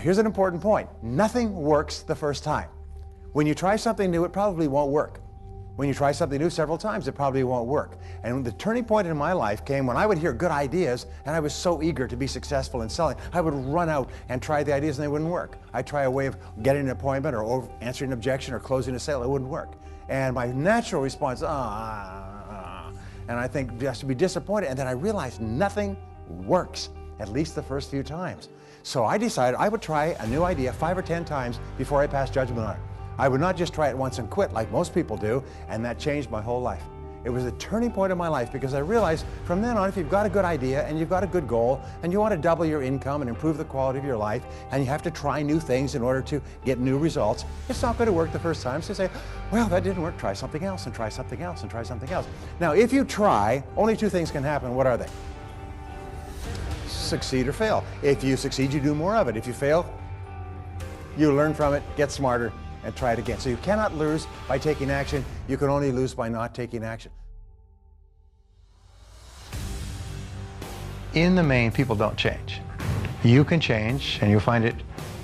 Here's an important point. Nothing works the first time. When you try something new, it probably won't work. When you try something new several times, it probably won't work. And the turning point in my life came when I would hear good ideas, and I was so eager to be successful in selling. I would run out and try the ideas, and they wouldn't work. I'd try a way of getting an appointment or answering an objection or closing a sale. It wouldn't work. And my natural response, and I think just to be disappointed. And then I realized nothing works, at least the first few times. So I decided I would try a new idea 5 or 10 times before I passed judgment on it. I would not just try it once and quit like most people do, and that changed my whole life. It was a turning point in my life because I realized from then on, if you've got a good idea and you've got a good goal and you want to double your income and improve the quality of your life, and you have to try new things in order to get new results, it's not going to work the first time. So say, well, that didn't work, try something else and try something else and try something else. Now, if you try, only 2 things can happen. What are they? Succeed or fail. If you succeed, you do more of it. If you fail, you learn from it, get smarter, and try it again. So you cannot lose by taking action. You can only lose by not taking action. In the main, people don't change. You can change, and you'll find it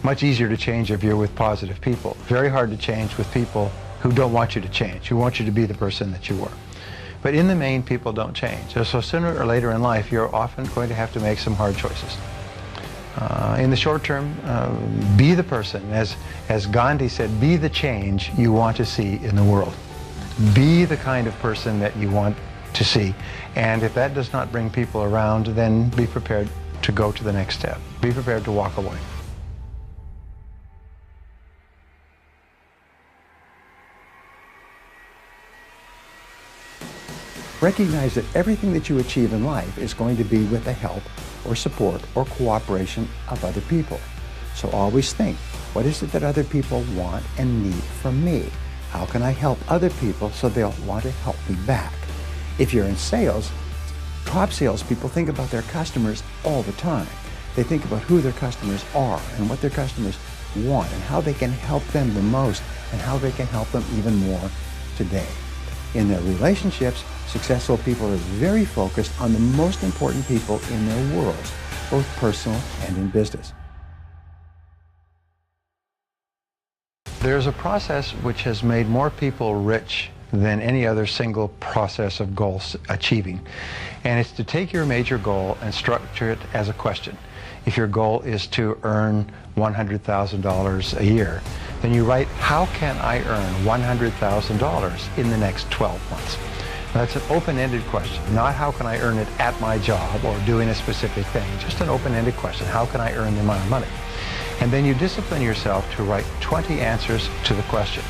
much easier to change if you're with positive people. Very hard to change with people who don't want you to change, who want you to be the person that you were. But in the main, people don't change. So sooner or later in life, you're often going to have to make some hard choices. In the short term, be the person, as Gandhi said, be the change you want to see in the world. Be the kind of person that you want to see. And if that does not bring people around, then be prepared to go to the next step. Be prepared to walk away. Recognize that everything that you achieve in life is going to be with the help or support or cooperation of other people. So always think, what is it that other people want and need from me? How can I help other people so they'll want to help me back? If you're in sales, top salespeople think about their customers all the time. They think about who their customers are and what their customers want and how they can help them the most and how they can help them even more today. In their relationships, successful people are very focused on the most important people in their worlds, both personal and in business. There's a process which has made more people rich than any other single process of goal achieving. And it's to take your major goal and structure it as a question. If your goal is to earn $100,000 a year, then you write, how can I earn $100,000 in the next 12 months? Now, that's an open-ended question, not how can I earn it at my job or doing a specific thing, just an open-ended question, how can I earn the amount of money? And then you discipline yourself to write 20 answers to the question.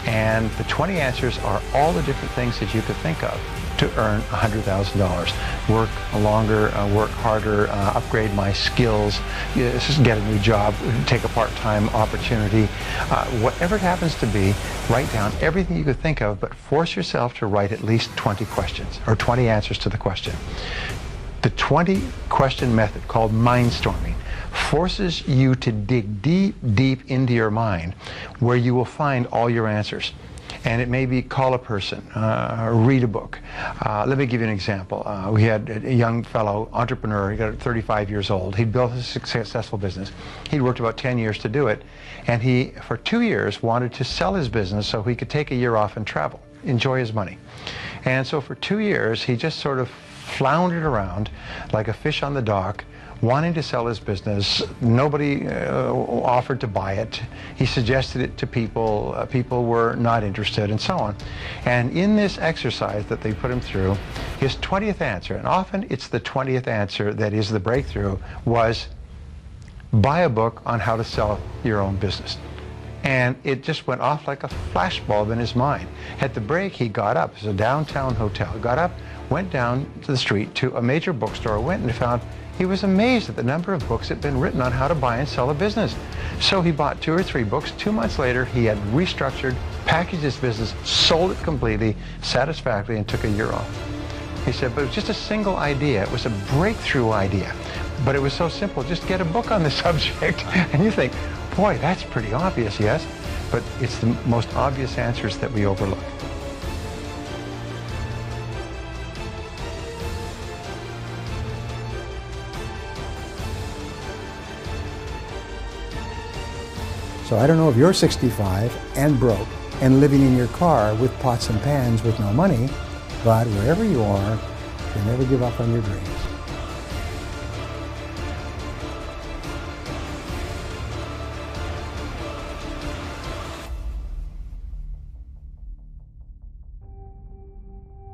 And the 20 answers are all the different things that you could think of to earn $100,000. Work longer, work harder, upgrade my skills, get a new job, take a part-time opportunity. Whatever it happens to be, write down everything you could think of, but force yourself to write at least 20 questions, or 20 answers to the question. The 20 question method, called mindstorming, forces you to dig deep, deep into your mind where you will find all your answers. And it may be call a person, read a book. Let me give you an example. We had a young fellow, entrepreneur, he got 35 years old. He'd built a successful business. He'd worked about 10 years to do it. And he, for 2 years, wanted to sell his business so he could take a year off and travel, enjoy his money. And so for 2 years, he just sort of floundered around like a fish on the dock, wanting to sell his business. Nobody offered to buy it. He suggested it to people. People were not interested, and so on. And in this exercise that they put him through, his 20th answer, and often it's the 20th answer that is the breakthrough, was buy a book on how to sell your own business. And it just went off like a flashbulb in his mind. At the break, he got up. It was a downtown hotel. He got up, went down to the street to a major bookstore, went and found. He was amazed at the number of books that had been written on how to buy and sell a business. So he bought 2 or 3 books. 2 months later, he had restructured, packaged his business, sold it completely, satisfactorily, and took a year off. He said, but it was just a single idea. It was a breakthrough idea. But it was so simple, just get a book on the subject. And you think, boy, that's pretty obvious, yes? But it's the most obvious answers that we overlook. So I don't know if you're 65 and broke and living in your car with pots and pans with no money, but wherever you are, you never give up on your dreams.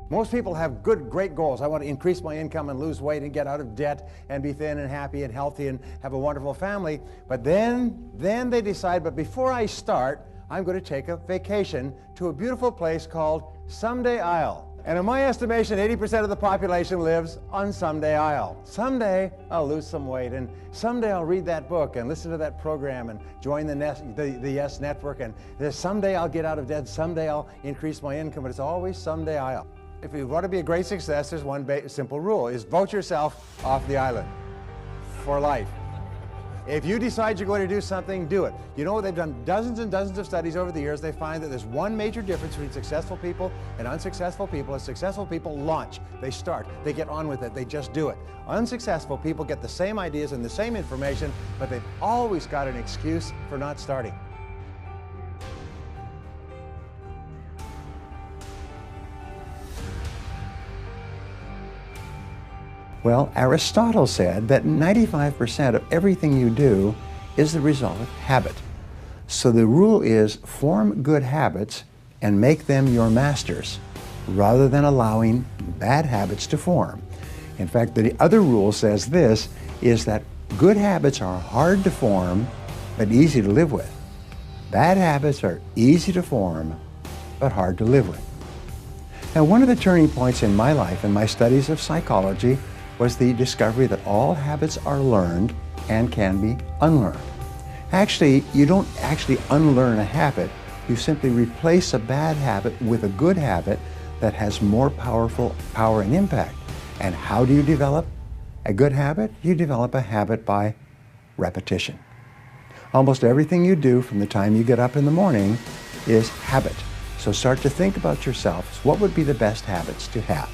Most people have good, great goals. I want to increase my income and lose weight and get out of debt and be thin and happy and healthy and have a wonderful family. But then they decide, but before I start, I'm going to take a vacation to a beautiful place called Someday Isle. And in my estimation, 80% of the population lives on Someday Isle. Someday I'll lose some weight, and someday I'll read that book and listen to that program and join the Yes Network, and someday I'll get out of debt, someday I'll increase my income, but it's always Someday Isle. If you want to be a great success, there's one simple rule, is vote yourself off the island for life. If you decide you're going to do something, do it. You know, they've done dozens and dozens of studies over the years. They find that there's one major difference between successful people and unsuccessful people. As successful people launch, they start, they get on with it, they just do it. Unsuccessful people get the same ideas and the same information, but they've always got an excuse for not starting. Well, Aristotle said that 95% of everything you do is the result of habit. So the rule is form good habits and make them your masters, rather than allowing bad habits to form. In fact, the other rule says this, is that good habits are hard to form, but easy to live with. Bad habits are easy to form, but hard to live with. Now, one of the turning points in my life and my studies of psychology was the discovery that all habits are learned and can be unlearned. Actually, you don't actually unlearn a habit, you simply replace a bad habit with a good habit that has more power and impact. And how do you develop a good habit? You develop a habit by repetition. Almost everything you do from the time you get up in the morning is habit. So start to think about yourself. What would be the best habits to have?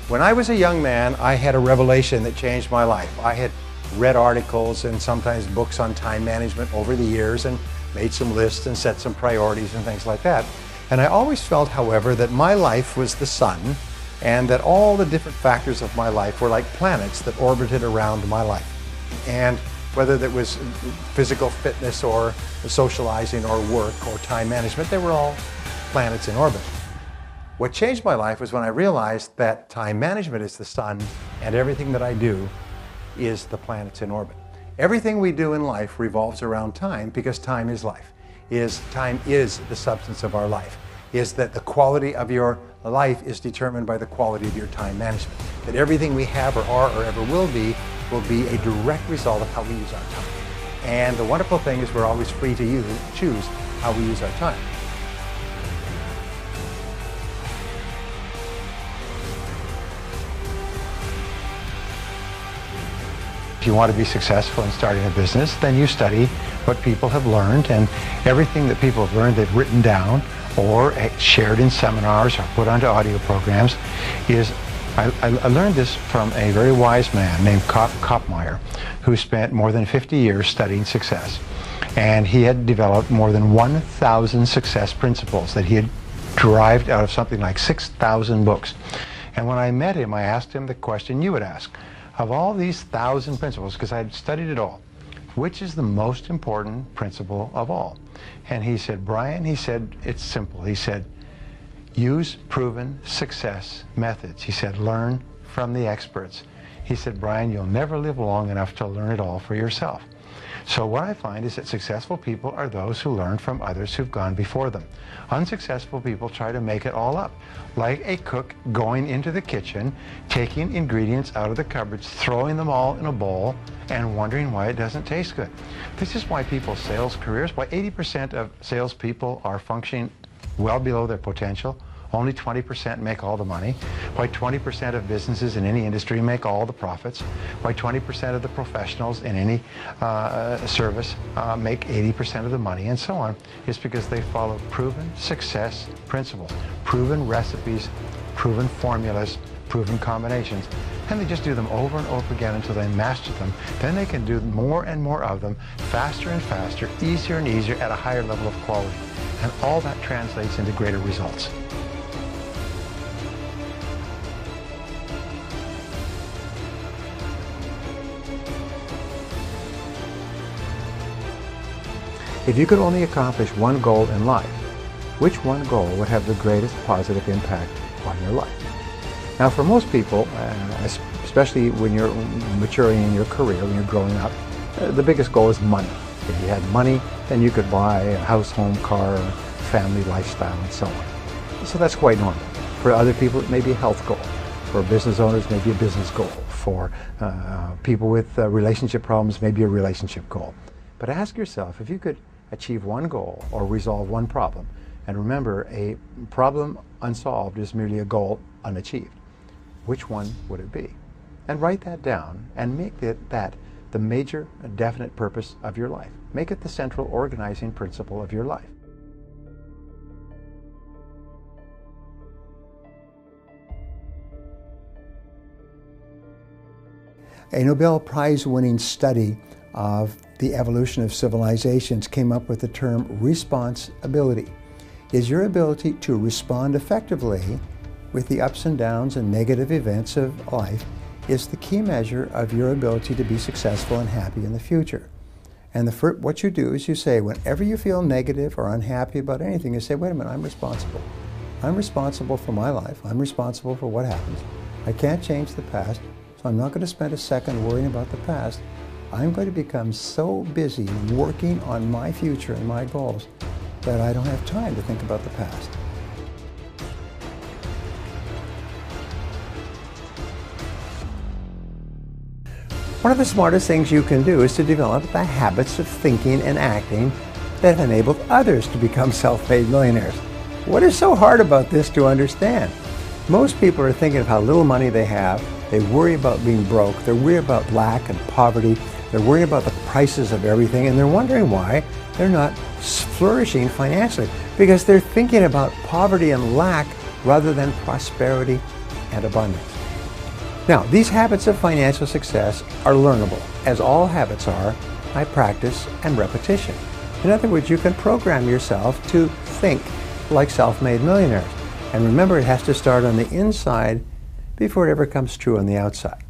When I was a young man, I had a revelation that changed my life. I had read articles and sometimes books on time management over the years and made some lists and set some priorities and things like that. And I always felt, however, that my life was the sun and that all the different factors of my life were like planets that orbited around my life. And whether that was physical fitness or socializing or work or time management, they were all planets in orbit. What changed my life was when I realized that time management is the sun and everything that I do is the planets in orbit. Everything we do in life revolves around time because time is life. Time is the substance of our life. Is that the quality of your life is determined by the quality of your time management. That everything we have or are or ever will be a direct result of how we use our time. And the wonderful thing is we're always free to choose how we use our time. If you want to be successful in starting a business, then you study what people have learned, and everything that people have learned they've written down or shared in seminars or put onto audio programs is, I learned this from a very wise man named Kopmeyer, who spent more than 50 years studying success. And he had developed more than 1,000 success principles that he had derived out of something like 6,000 books. And when I met him, I asked him the question you would ask. Of all these 1,000 principles, because I had studied it all, which is the most important principle of all? And he said, Brian, he said, it's simple. He said, use proven success methods. He said, learn from the experts. He said, Brian, you'll never live long enough to learn it all for yourself. So what I find is that successful people are those who learn from others who've gone before them. Unsuccessful people try to make it all up, like a cook going into the kitchen, taking ingredients out of the cupboards, throwing them all in a bowl, and wondering why it doesn't taste good. This is why people's sales careers, why 80% of salespeople are functioning well below their potential. Only 20% make all the money. Why 20% of businesses in any industry make all the profits. Why 20% of the professionals in any service make 80% of the money, and so on, is because they follow proven success principles, proven recipes, proven formulas, proven combinations, and they just do them over and over again until they master them. Then they can do more and more of them, faster and faster, easier and easier, at a higher level of quality. And all that translates into greater results. If you could only accomplish one goal in life, which one goal would have the greatest positive impact on your life? Now, for most people, especially when you're maturing in your career, when you're growing up, the biggest goal is money. If you had money, then you could buy a house, home, car, family, lifestyle, and so on. So that's quite normal. For other people, it may be a health goal. For business owners, maybe a business goal. For people with relationship problems, maybe a relationship goal. But ask yourself, if you could achieve one goal or resolve one problem, and remember, a problem unsolved is merely a goal unachieved, which one would it be? And write that down and make that the major definite purpose of your life. Make it the central organizing principle of your life. A Nobel Prize-winning study of the evolution of civilizations came up with the term responsibility. Is your ability to respond effectively with the ups and downs and negative events of life is the key measure of your ability to be successful and happy in the future. And what you do is you say, whenever you feel negative or unhappy about anything, you say, wait a minute, I'm responsible. I'm responsible for my life. I'm responsible for what happens. I can't change the past, so I'm not going to spend a second worrying about the past. I'm going to become so busy working on my future and my goals that I don't have time to think about the past. One of the smartest things you can do is to develop the habits of thinking and acting that have enabled others to become self-made millionaires. What is so hard about this to understand? Most people are thinking of how little money they have. They worry about being broke. They worry about lack and poverty. They're worried about the prices of everything, and they're wondering why they're not flourishing financially, because they're thinking about poverty and lack rather than prosperity and abundance. Now, these habits of financial success are learnable, as all habits are, by practice and repetition. In other words, you can program yourself to think like self-made millionaires. And remember, it has to start on the inside before it ever comes true on the outside.